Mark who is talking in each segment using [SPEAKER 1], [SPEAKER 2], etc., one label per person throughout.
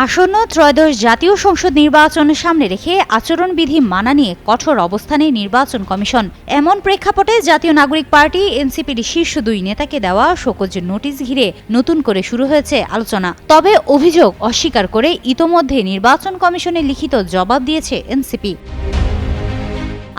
[SPEAKER 1] আসন্ন ত্রয়োদশ জাতীয় সংসদ নির্বাচন সামনে রেখে আচরণবিধি মানা নিয়ে কঠোর অবস্থানে নির্বাচন কমিশন। এমন প্রেক্ষাপটে জাতীয় নাগরিক পার্টি এনসিপির শীর্ষ দুই নেতাকে দেওয়া শোকজ নোটিশ ঘিরে নতুন করে শুরু হয়েছে আলোচনা। তবে অভিযোগ অস্বীকার করে ইতোমধ্যে নির্বাচন কমিশনে লিখিত জবাব দিয়েছে এনসিপি।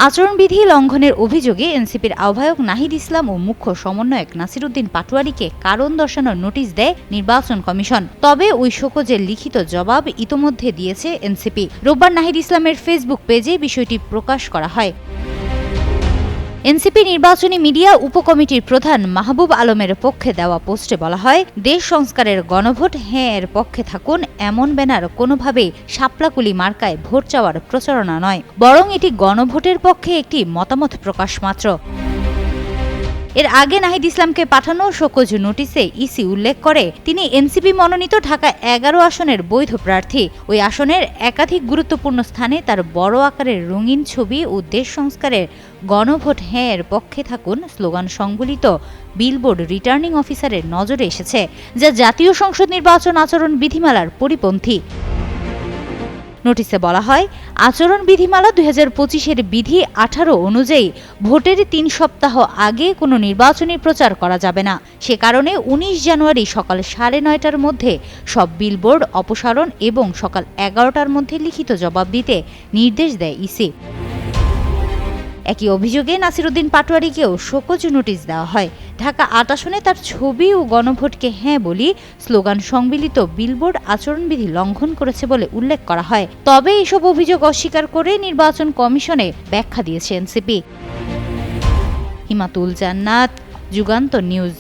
[SPEAKER 1] আচরণবিধি লঙ্ঘনের অভিযোগে এনসিপির আহ্বায়ক নাহিদ ইসলাম ও মুখ্য সমন্বয়ক নাসিরউদ্দিন পাটোয়ারীকে কারণ দর্শানোর নোটিশ দেয় নির্বাচন কমিশন। তবে ওই শোকজের লিখিত জবাব ইতোমধ্যে দিয়েছে এনসিপি। রোববার নাহিদ ইসলামের ফেসবুক পেজে বিষয়টি প্রকাশ করা হয়। এনসিপি নির্বাচনী মিডিয়া উপকমিটির প্রধান মাহবুব আলমের পক্ষে দেওয়া পোস্টে বলা হয়, দেশ সংস্কারের গণভোট হ্যাঁ এর পক্ষে থাকুন এমন ব্যানার কোনোভাবেই শাপলাকুলি মার্কায় ভোট চাওয়ার প্রচারণা নয়, বরং এটি গণভোটের পক্ষে একটি মতামত প্রকাশ মাত্র। এর আগে নাহিদ ইসলামকে পাঠানো শোকজ নোটিশে ইসি উল্লেখ করে, তিনি এনসিপি মনোনীত ঢাকা ১১ আসনের বৈধ প্রার্থী। ওই আসনের একাধিক গুরুত্বপূর্ণ স্থানে তার বড় আকারের রঙিন ছবি ও দেশ সংস্কারের গণভোট হ্যাঁ এর পক্ষে থাকুন স্লোগান সংবলিত বিলবোর্ড রিটার্নিং অফিসারের নজরে এসেছে, যা জাতীয় সংসদ নির্বাচন আচরণ বিধিমালার পরিপন্থী। নোটিশে বলা হয়, আচরণ বিধিমালা ২০২৫-এর বিধি ১৮ অনুযায়ী ভোটের ৩ সপ্তাহ আগে কোনো নির্বাচনী প্রচার করা যাবে না। সে কারণে ১৯ জানুয়ারি সকাল ৯:৩০টার মধ্যে সব বিলবোর্ড অপসারণ এবং সকাল ১১টার মধ্যে লিখিত জবাব দিতে নির্দেশ দেয় ইসি। একই অভিযোগে নাসিরউদ্দিন পাটোয়ারীকেও শোকজ নোটিশ দেওয়া হয়। ঢাকা ৮ আসনে তার ছবি ও গণভোটকে হ্যাঁ বলি স্লোগান সংবলিত বিলবোর্ড আচরণবিধি লঙ্ঘন করেছে বলে উল্লেখ করা হয়। তবে এসব অভিযোগ অস্বীকার করে নির্বাচন কমিশনে ব্যাখ্যা দিয়েছে এনসিপি। হিমাতুল জান্নাত, যুগান্তর নিউজ।